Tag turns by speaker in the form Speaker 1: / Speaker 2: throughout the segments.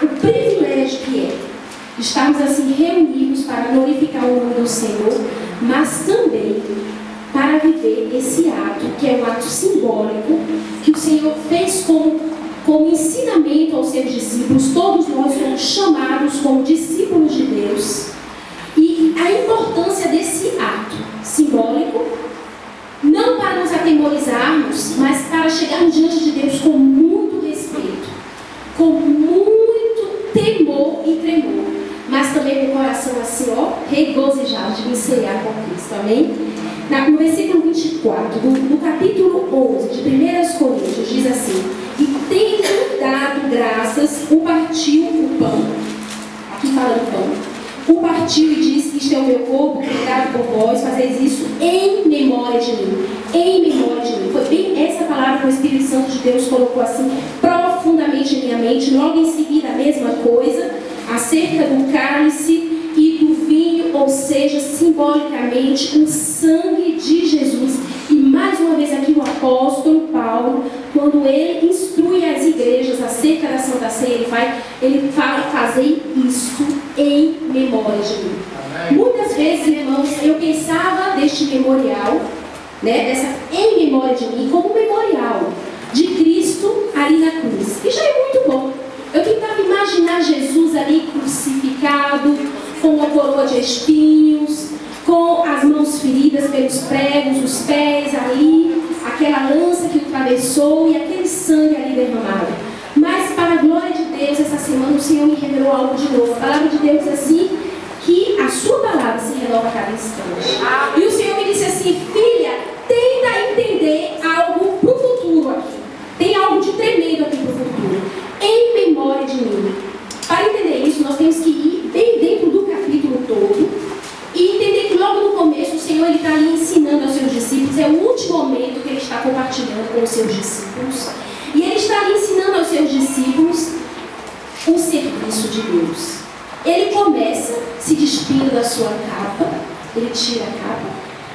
Speaker 1: o privilégio que é estarmos assim reunidos para glorificar o nome do Senhor, mas também para viver esse ato, que é um ato simbólico, que o Senhor fez como ensinamento aos seus discípulos. Todos nós somos chamados como discípulos de Deus. E a importância desse ato simbólico, não para nos atemorizarmos, mas para chegarmos diante de Deus com muito respeito, com muito temor e tremor, mas também com o coração assim, regozijado de me cear com Cristo. Amém? No versículo 24, no capítulo 11 de 1 Coríntios, diz assim: e tendo dado graças, o partiu o pão. Aqui fala do pão. O partiu e disse: isto é o meu corpo, que é dado por vós, fazeis isso em memória de mim. Em memória de mim. Foi bem essa palavra que o Espírito Santo de Deus colocou assim profundamente em minha mente. Logo em seguida, a mesma coisa, acerca do cálice e do vinho, ou seja, simbolicamente o sangue de Jesus. E mais uma vez aqui o apóstolo Paulo, quando ele instrui as igrejas acerca da Santa Ceia, ele fala: fazei isto em memória de mim. Amém. Muitas vezes, irmãos, eu pensava deste memorial, dessa em memória de mim, como um memorial de Cristo ali na cruz. E já é muito bom. Eu tentava imaginar Jesus ali crucificado, com uma coroa de espinhos, com as mãos feridas pelos pregos, os pés ali, aquela lança que o atravessou e aquele sangue ali derramado. Mas, para a glória de Deus, essa semana o Senhor me revelou algo de novo. A palavra de Deus é assim, que a sua palavra se renova a cada instante. E o Senhor me disse assim: filha, tenta entender algo para o futuro aqui. Tem algo de tremendo aqui para o futuro. Em memória de mim. Para entender isso, nós temos que ir bem dentro do capítulo todo e entender que logo no começo o Senhor está ali ensinando aos seus discípulos. É o último momento que ele está compartilhando com os seus discípulos. E ele está ali ensinando aos seus discípulos o serviço de Deus. Ele começa se despindo da sua capa, ele tira a capa,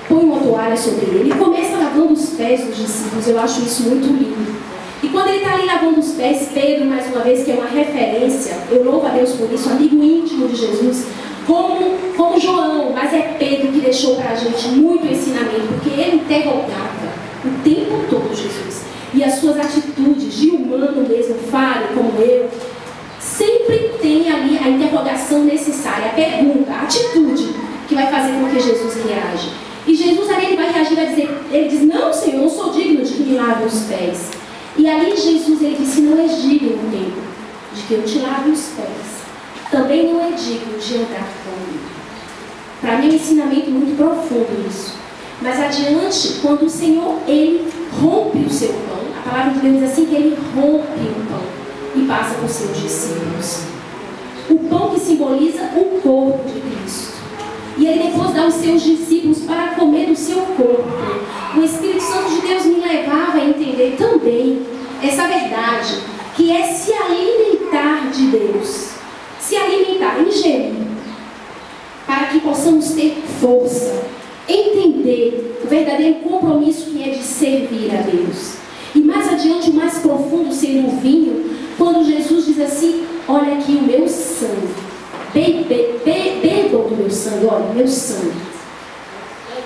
Speaker 1: põe uma toalha sobre ele e começa lavando os pés dos discípulos. Eu acho isso muito lindo. E quando ele está ali lavando os pés, Pedro, mais uma vez, que é uma referência, eu louvo a Deus por isso, amigo íntimo de Jesus, como João, mas é Pedro que deixou para a gente muito ensinamento, porque ele interrogava o tempo todo Jesus. E as suas atitudes de humano mesmo, falho como eu, sempre tem ali a interrogação necessária, a pergunta, a atitude que vai fazer com que Jesus reage. E Jesus ali ele vai reagir, vai dizer, ele diz: não, Senhor, eu não sou digno de que me lave os pés. E ali Jesus ele disse: não és digno comigo de que eu te lave os pés. Também não é digno de andar comigo. Para mim é um ensinamento muito profundo isso. Mas adiante, quando o Senhor ele rompe o seu pão, a palavra de Deus diz assim que ele rompe o pão e passa para os seus discípulos. O pão que simboliza o corpo de Cristo. E ele depois dá aos seus discípulos para comer do seu corpo. O Espírito Santo de Deus me levava a entender também essa verdade, que é se alimentar de Deus. Se alimentar, ingerir, para que possamos ter força, entender o verdadeiro compromisso que é de servir a Deus. E mais adiante, o mais profundo sendo o vinho, quando Jesus diz assim: olha aqui o meu sangue. Bebam do meu sangue, olha, meu sangue.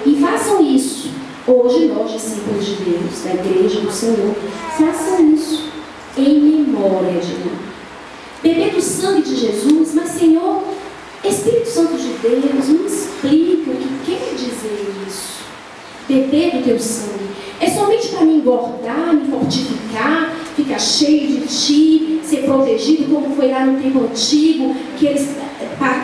Speaker 1: E façam isso. Hoje nós, discípulos de Deus, da igreja do Senhor, façam isso em memória de mim. Beber do sangue de Jesus, mas Senhor, Espírito Santo de Deus, me explica o que quer dizer isso. Beber do teu sangue é somente para me engordar, me fortificar, ficar cheio de ti, ser protegido, como foi lá no tempo antigo, que eles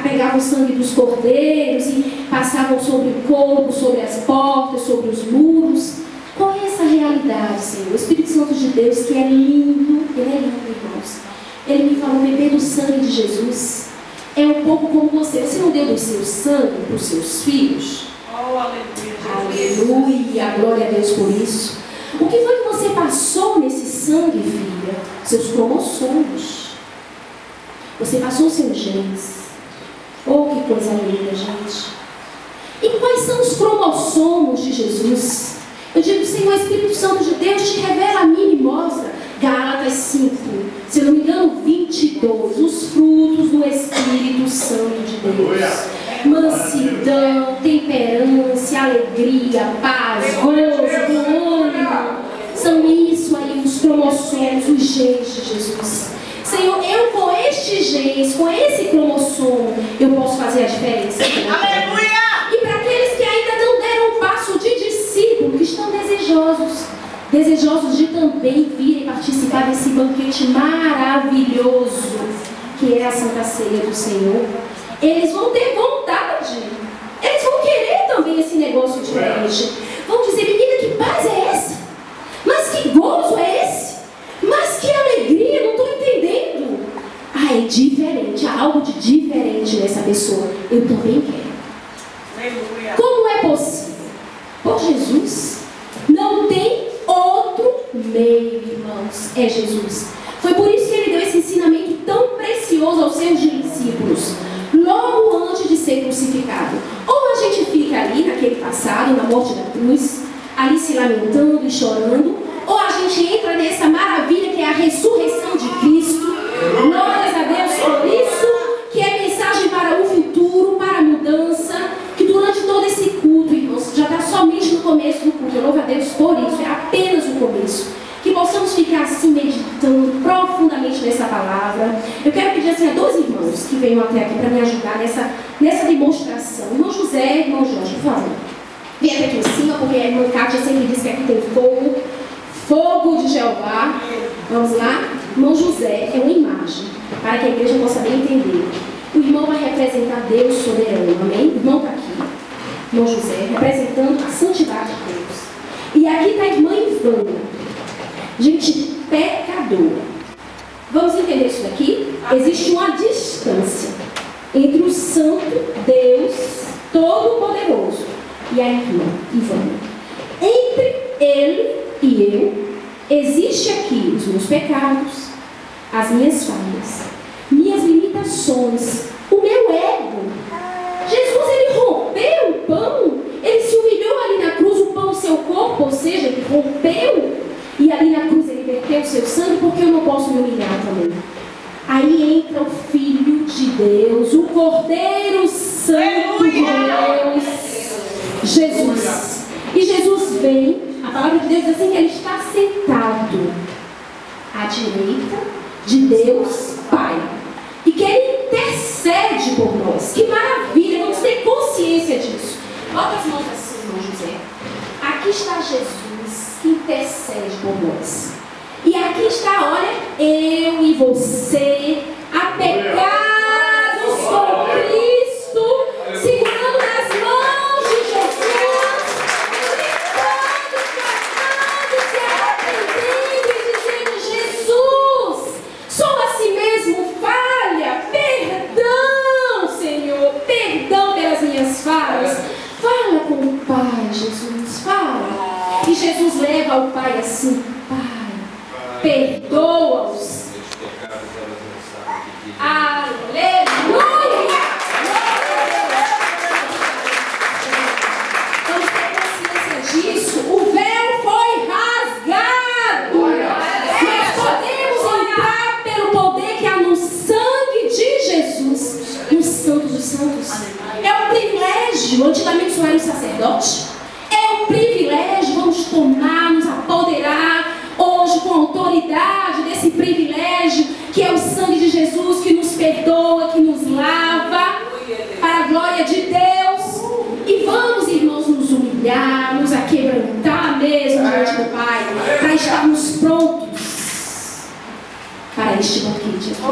Speaker 1: pegavam o sangue dos cordeiros e passavam sobre o corpo, sobre as portas, sobre os muros. Qual é essa realidade, Senhor? O Espírito Santo de Deus, que é lindo, ele é lindo, irmãos. Ele me falou: beber do sangue de Jesus é um pouco como você. Você não deu do seu sangue para os seus filhos?
Speaker 2: Oh, aleluia.
Speaker 1: Aleluia, glória a Deus por isso. O que foi que você passou nesse sangue, filha? Seus cromossomos. Você passou seus genes. Oh, que coisa linda, gente. E quais são os cromossomos de Jesus? Eu digo: Senhor, Espírito Santo de Deus, te revela a mim e mostra. Gálatas 5, se eu não me engano, 20 22, os frutos do Espírito Santo de Deus: mansidão, temperança, alegria, paz, gozo, ânimo. São isso aí, os cromossomos, os genes de Jesus. Senhor, eu com estes genes, com esse cromossomo, eu posso fazer a diferença.
Speaker 2: Aleluia!
Speaker 1: E para aqueles que ainda não deram um passo de discípulo, que estão desejosos de também virem participar desse banquete maravilhoso que é a Santa Ceia do Senhor, eles vão ter vontade, eles vão querer também esse negócio diferente. Vão dizer: menina, que paz é essa? Mas que gozo é esse? Mas que alegria, não estou entendendo. Ah, é diferente, há algo de diferente nessa pessoa. Eu também quero.
Speaker 2: Aleluia!
Speaker 1: Como é possível? Por Jesus. Não tem outro meio, irmãos. É Jesus. Foi por isso que ele deu esse ensinamento tão precioso aos seus discípulos, logo antes de ser crucificado. Ou a gente fica ali naquele passado, na morte da cruz, ali se lamentando e chorando, ou a gente entra nessa maravilha que é a ressurreição de Cristo. Glórias a Deus por isso, que é mensagem para o futuro, para a mudança, que durante todo esse culto, irmãos, já está somente no começo do culto. Eu louvo a Deus por isso, é apenas o começo. Que possamos ficar assim meditando profundamente nessa palavra. Eu quero pedir assim a dois irmãos que venham até aqui para me ajudar nessa demonstração. Irmão José e irmão Jorge, por favor. Vem até aqui em cima, porque a irmã Kátia sempre diz que aqui tem fogo. Fogo de Jeová. Vamos lá? Irmão José é uma imagem, para que a igreja possa bem entender. O irmão vai representar Deus soberano, amém? O irmão está aqui. Irmão José, representando a santidade de Deus. E aqui está a irmã Ivana, gente pecadora. Vamos entender isso daqui? Existe uma distância entre o santo Deus Todo-Poderoso e a irmã Ivana. Entre ele e eu, existe aqui os meus pecados, as minhas falhas, minhas limitações, o meu ego. Jesus, ele rompeu o pão, ele se humilhou ali na cruz, o pão, o seu corpo, ou seja, ele rompeu, e ali na cruz ele verteu o seu sangue, porque eu não posso me humilhar também. Aí entra o Filho de Deus, o Cordeiro Santo de Deus, Jesus. E Jesus vem, a palavra de Deus diz assim, que ele está sentado à direita de Deus Pai. E que ele intercede por nós. Que maravilha, vamos ter consciência disso. Bota as mãos assim, irmão José. Aqui está Jesus que intercede por nós. E aqui está, olha, eu e você, apegados com Cristo, segurando nas mãos de Jesus, gritando, clamando, se arrependendo e dizendo: Jesus, sou assim mesmo falha, perdão, Senhor, perdão pelas minhas falhas. Fala com o Pai, Jesus, fala. E Jesus leva ao Pai assim: Pai, perdoa-os. Aleluia! Vamos ter consciência disso. O véu foi rasgado. Nós podemos entrar pelo poder que há no sangue de Jesus, no Santo dos Santos. É um privilégio. Antigamente só era o sacerdote. É um privilégio. Vamos tomar, nos apoderar hoje com a autoridade desse privilégio que é o sangue de Jesus, que nos perdoa, que nos lava para a glória de Deus. E vamos, irmãos, nos humilhar, nos aquebrantar mesmo diante do Pai, para estarmos prontos para este banquete aqui.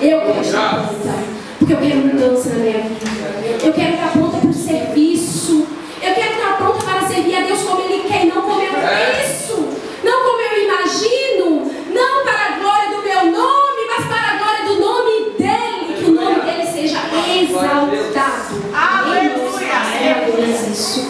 Speaker 1: Eu quero estar pronta, porque eu quero mudança na minha vida. Eu quero estar pronta para o serviço. Eu quero estar pronta para servir a Deus como Ele quer, não como eu penso, não como eu imagino, não para a glória do meu nome, mas para a glória do nome dEle, que o nome dEle seja exaltado.
Speaker 2: Aleluia!
Speaker 1: É apenas isso.